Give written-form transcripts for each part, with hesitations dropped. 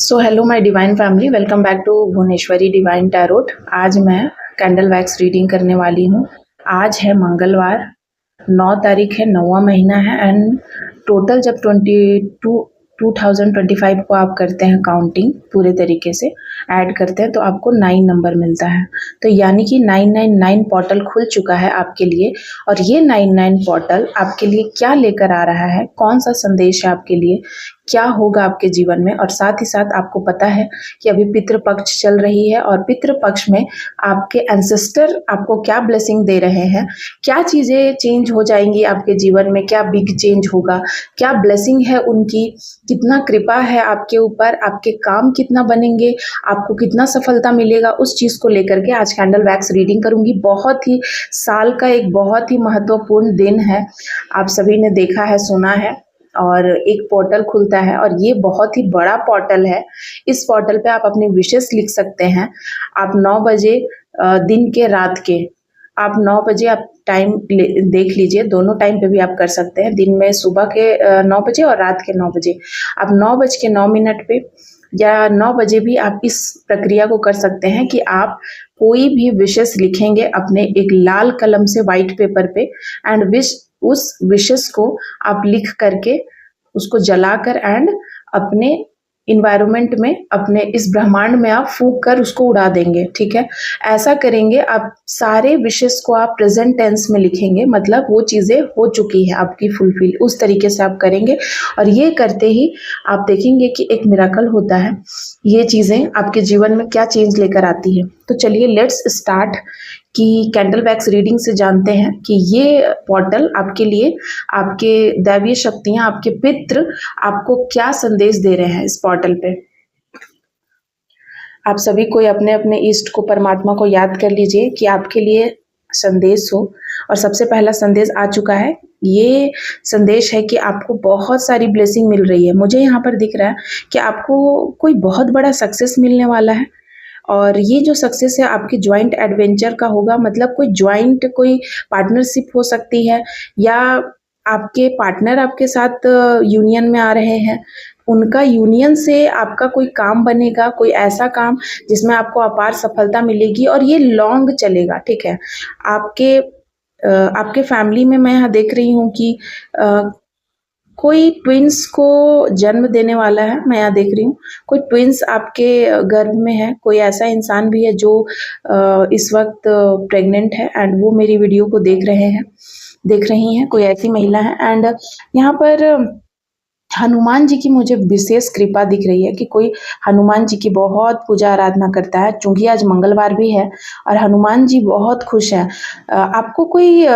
So hello my divine family, welcome back to Bhuvaneshwari divine tarot. आज मैं candle wax reading करने वाली हूँ। आज है मंगलवार, 9 तारीख है, 9वां महीना है एंड टोटल जब 2025 को आप करते हैं काउंटिंग पूरे तरीके से ऐड करते हैं तो आपको 9 नंबर मिलता है। तो यानी कि 999 पोर्टल खुल चुका है आपके लिए। और ये 99 पोर्टल आपके लिए क्या लेकर आ रहा है, कौन सा संदेश है आपके लिए, क्या होगा आपके जीवन में। और साथ ही साथ आपको पता है कि अभी पितृपक्ष चल रही है और पितृपक्ष में आपके एंसेस्टर आपको क्या ब्लेसिंग दे रहे हैं, क्या चीज़ें चेंज हो जाएंगी आपके जीवन में, क्या बिग चेंज होगा, क्या ब्लेसिंग है उनकी, कितना कृपा है आपके ऊपर, आपके काम कितना बनेंगे, आपको कितना सफलता मिलेगा, उस चीज़ को लेकर के आज कैंडल वैक्स रीडिंग करूंगी। बहुत ही साल का एक बहुत ही महत्वपूर्ण दिन है, आप सभी ने देखा है, सुना है। और एक पोर्टल खुलता है और ये बहुत ही बड़ा पोर्टल है। इस पोर्टल पे आप अपनी विशेस लिख सकते हैं। आप 9 बजे दिन के, रात के, आप 9 बजे आप टाइम देख लीजिए, दोनों टाइम पे भी आप कर सकते हैं। दिन में सुबह के 9 बजे और रात के 9 बजे। आप 9:09 पे या 9 बजे भी आप इस प्रक्रिया को कर सकते हैं कि आप कोई भी विशेस लिखेंगे अपने एक लाल कलम से वाइट पेपर पे एंड उस विशेस को आप लिख करके उसको जलाकर एंड अपने इन्वायरमेंट में, अपने इस ब्रह्मांड में आप फूंक कर उसको उड़ा देंगे। ठीक है, ऐसा करेंगे। आप सारे विशेस को आप प्रेजेंट टेंस में लिखेंगे, मतलब वो चीज़ें हो चुकी है आपकी फुलफिल, उस तरीके से आप करेंगे। और ये करते ही आप देखेंगे कि एक मिराकल होता है। ये चीज़ें आपके जीवन में क्या चेंज लेकर आती है। तो चलिए लेट्स स्टार्ट कि कैंडल वैक्स रीडिंग से जानते हैं कि ये पोर्टल आपके लिए, आपके दैवीय शक्तियां, आपके पितृ आपको क्या संदेश दे रहे हैं इस पोर्टल पे। आप सभी कोई अपने अपने इष्ट को, परमात्मा को याद कर लीजिए कि आपके लिए संदेश हो। और सबसे पहला संदेश आ चुका है। ये संदेश है कि आपको बहुत सारी ब्लेसिंग मिल रही है। मुझे यहाँ पर दिख रहा है कि आपको कोई बहुत बड़ा सक्सेस मिलने वाला है। और ये जो सक्सेस है आपकी ज्वाइंट एडवेंचर का होगा, मतलब कोई पार्टनरशिप हो सकती है, या आपके पार्टनर आपके साथ यूनियन में आ रहे हैं, उनका यूनियन से आपका कोई काम बनेगा, कोई ऐसा काम जिसमें आपको अपार सफलता मिलेगी और ये लॉन्ग चलेगा। ठीक है, आपके फैमिली में मैं यहाँ देख रही हूँ कि कोई ट्विंस को जन्म देने वाला है। मैं यहाँ देख रही हूँ कोई ट्विंस आपके गर्भ में है। कोई ऐसा इंसान भी है जो इस वक्त प्रेग्नेंट है एंड वो मेरी वीडियो को देख रही हैं। कोई ऐसी महिला है एंड यहाँ पर हनुमान जी की मुझे विशेष कृपा दिख रही है कि कोई हनुमान जी की बहुत पूजा आराधना करता है, चूंकि आज मंगलवार भी है और हनुमान जी बहुत खुश हैं। आपको कोई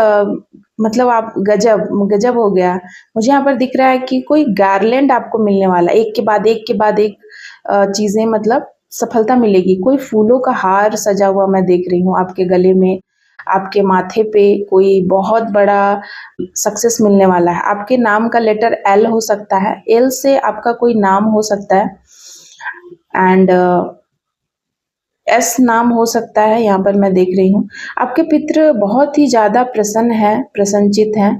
मतलब आप गजब हो गया। मुझे यहाँ पर दिख रहा है कि कोई गार्लैंड आपको मिलने वाला, एक के बाद एक चीज़ें, मतलब सफलता मिलेगी। कोई फूलों का हार सजा हुआ मैं देख रही हूँ आपके गले में, आपके माथे पे कोई बहुत बड़ा सक्सेस मिलने वाला है। आपके नाम का लेटर एल हो सकता है, एल से आपका कोई नाम हो सकता है एंड एस नाम हो सकता है। यहाँ पर मैं देख रही हूँ आपके पितृ बहुत ही ज़्यादा प्रसन्नचित हैं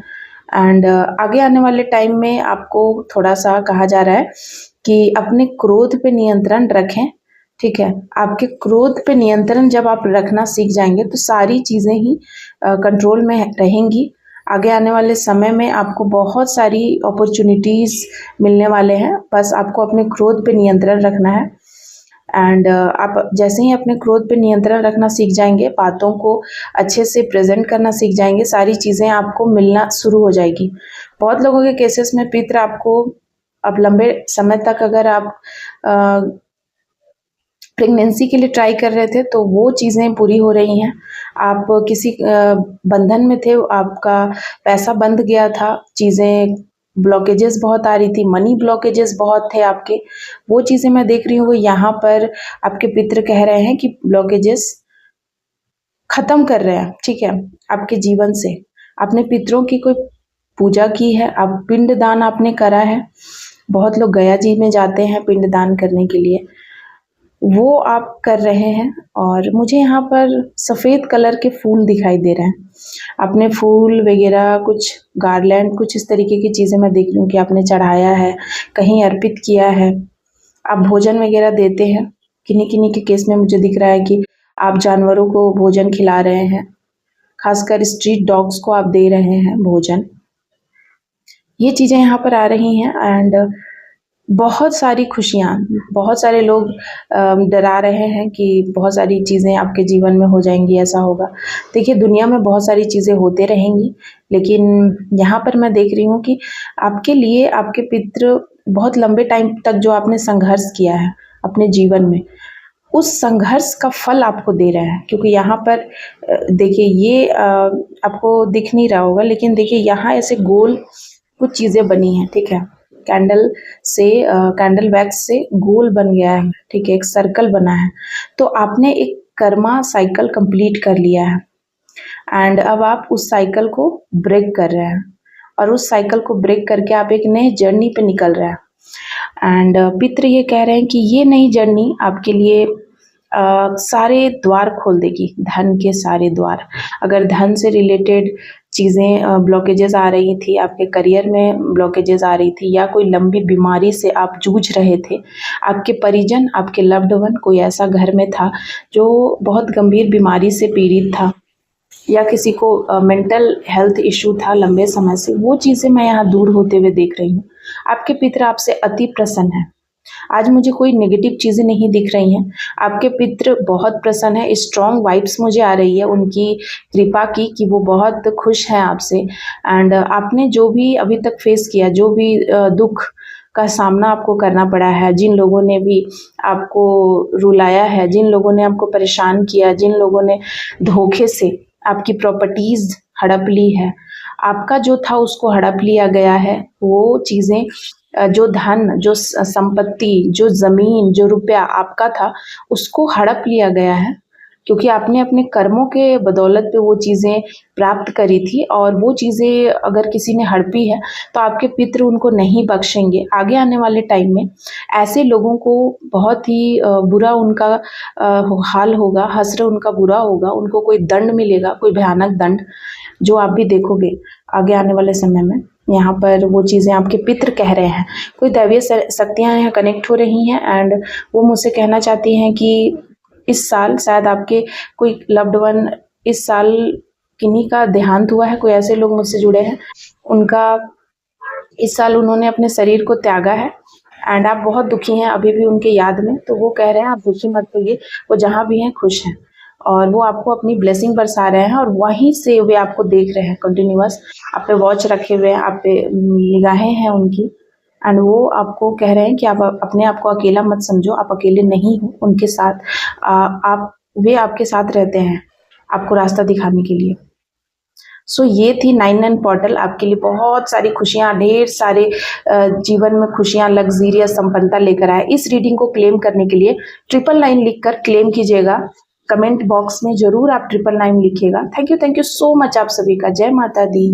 एंड आगे आने वाले टाइम में आपको थोड़ा सा कहा जा रहा है कि अपने क्रोध पे नियंत्रण रखें। ठीक है, आपके क्रोध पे नियंत्रण जब आप रखना सीख जाएंगे तो सारी चीज़ें ही कंट्रोल में रहेंगी। आगे आने वाले समय में आपको बहुत सारी अपॉर्चुनिटीज़ मिलने वाले हैं, बस आपको अपने क्रोध पे नियंत्रण रखना है। एंड आप जैसे ही अपने क्रोध पे नियंत्रण रखना सीख जाएंगे, बातों को अच्छे से प्रेजेंट करना सीख जाएंगे, सारी चीज़ें आपको मिलना शुरू हो जाएगी। बहुत लोगों के केसेस में पितृ आपको अब लंबे समय तक, अगर आप प्रेगनेंसी के लिए ट्राई कर रहे थे तो वो चीज़ें पूरी हो रही हैं। आप किसी बंधन में थे, आपका पैसा बंध गया था, चीज़ें ब्लॉकेजेस बहुत आ रही थी, मनी ब्लॉकेजेस बहुत थे आपके, वो चीज़ें मैं देख रही हूँ। वो यहाँ पर आपके पितृ कह रहे हैं कि ब्लॉकेजेस खत्म कर रहे हैं। ठीक है, आपके जीवन से आपने पितरों की कोई पूजा की है, आप पिंडदान आपने करा है। बहुत लोग गया जी में जाते हैं पिंडदान करने के लिए, वो आप कर रहे हैं। और मुझे यहाँ पर सफ़ेद कलर के फूल दिखाई दे रहे हैं। आपने फूल वगैरह, कुछ गार्लैंड, कुछ इस तरीके की चीज़ें मैं देख रही हूँ कि आपने चढ़ाया है, कहीं अर्पित किया है। आप भोजन वगैरह देते हैं। किन्हीं किन्हीं के केस में मुझे दिख रहा है कि आप जानवरों को भोजन खिला रहे हैं, खासकर स्ट्रीट डॉग्स को आप दे रहे हैं भोजन। ये चीज़ें यहाँ पर आ रही हैं एंड बहुत सारी खुशियाँ, बहुत सारे लोग डरा रहे हैं कि बहुत सारी चीज़ें आपके जीवन में हो जाएँगी, ऐसा होगा। देखिए, दुनिया में बहुत सारी चीज़ें होते रहेंगी, लेकिन यहाँ पर मैं देख रही हूँ कि आपके लिए आपके पितृ बहुत लंबे टाइम तक जो आपने संघर्ष किया है अपने जीवन में, उस संघर्ष का फल आपको दे रहे हैं। क्योंकि यहाँ पर देखिए ये आपको दिख नहीं रहा होगा, लेकिन देखिए यहाँ ऐसे गोल कुछ चीज़ें बनी हैं, ठीक है? कैंडल से कैंडल वैक्स से गोल बन गया है, ठीक है? एक सर्कल बना है। तो आपने एक कर्मा साइकिल कंप्लीट कर लिया है एंड अब आप उस साइकिल को ब्रेक कर रहे हैं और उस साइकिल को ब्रेक करके आप एक नए जर्नी पे निकल रहे हैं। एंड पितृ ये कह रहे हैं कि ये नई जर्नी आपके लिए सारे द्वार खोल देगी, धन के सारे द्वार। अगर धन से रिलेटेड चीज़ें ब्लॉकेजेस आ रही थी, आपके करियर में ब्लॉकेजेस आ रही थी, या कोई लंबी बीमारी से आप जूझ रहे थे, आपके परिजन, आपके लव्ड वन कोई ऐसा घर में था जो बहुत गंभीर बीमारी से पीड़ित था, या किसी को मेंटल हेल्थ इशू था लंबे समय से, वो चीज़ें मैं यहाँ दूर होते हुए देख रही हूँ। आपके पितृ आपसे अति प्रसन्न हैं। आज मुझे कोई नेगेटिव चीज़ें नहीं दिख रही हैं। आपके पितृ बहुत प्रसन्न है, स्ट्रॉन्ग वाइब्स मुझे आ रही है उनकी कृपा की, कि वो बहुत खुश हैं आपसे। एंड आपने जो भी अभी तक फेस किया, जो भी दुख का सामना आपको करना पड़ा है, जिन लोगों ने भी आपको रुलाया है, जिन लोगों ने आपको परेशान किया, जिन लोगों ने धोखे से आपकी प्रॉपर्टीज़ हड़प ली है, आपका जो था उसको हड़प लिया गया है। वो चीज़ें जो धन, जो संपत्ति, जो ज़मीन, जो रुपया आपका था, उसको हड़प लिया गया है, क्योंकि आपने अपने कर्मों के बदौलत पे वो चीज़ें प्राप्त करी थी। और वो चीज़ें अगर किसी ने हड़पी है तो आपके पितृ उनको नहीं बख्शेंगे। आगे आने वाले टाइम में ऐसे लोगों को बहुत ही बुरा उनका हाल होगा, हश्र उनका बुरा होगा, उनको कोई दंड मिलेगा, कोई भयानक दंड, जो आप भी देखोगे आगे आने वाले समय में। यहाँ पर वो चीज़ें आपके पितृ कह रहे हैं, कोई दैवीय शक्तियाँ यहाँ कनेक्ट हो रही हैं एंड वो मुझसे कहना चाहती हैं कि इस साल शायद आपके कोई लव्ड वन, इस साल किन्हीं का देहांत हुआ है, कोई ऐसे लोग मुझसे जुड़े हैं, उनका इस साल उन्होंने अपने शरीर को त्यागा है एंड आप बहुत दुखी हैं अभी भी उनके याद में। तो वो कह रहे हैं आप दुखी मत होइए, वो जहाँ भी हैं खुश हैं और वो आपको अपनी ब्लेसिंग बरसा रहे हैं, और वहीं से वे आपको देख रहे हैं कंटिन्यूअस। आप पे वॉच रखे हुए हैं, आप पे निगाहें हैं उनकी, एंड वो आपको कह रहे हैं कि आप अपने आप को अकेला मत समझो, आप अकेले नहीं हो उनके साथ। आप वे आपके साथ रहते हैं आपको रास्ता दिखाने के लिए। सो ये थी 99 पोर्टल, आपके लिए बहुत सारी खुशियाँ, ढेर सारे जीवन में खुशियाँ, लग्जीरियस संपन्नता लेकर आए। इस रीडिंग को क्लेम करने के लिए 999 लिखकर क्लेम कीजिएगा। कमेंट बॉक्स में जरूर आप 999 लिखिएगा। थैंक यू सो मच आप सभी का। जय माता दी।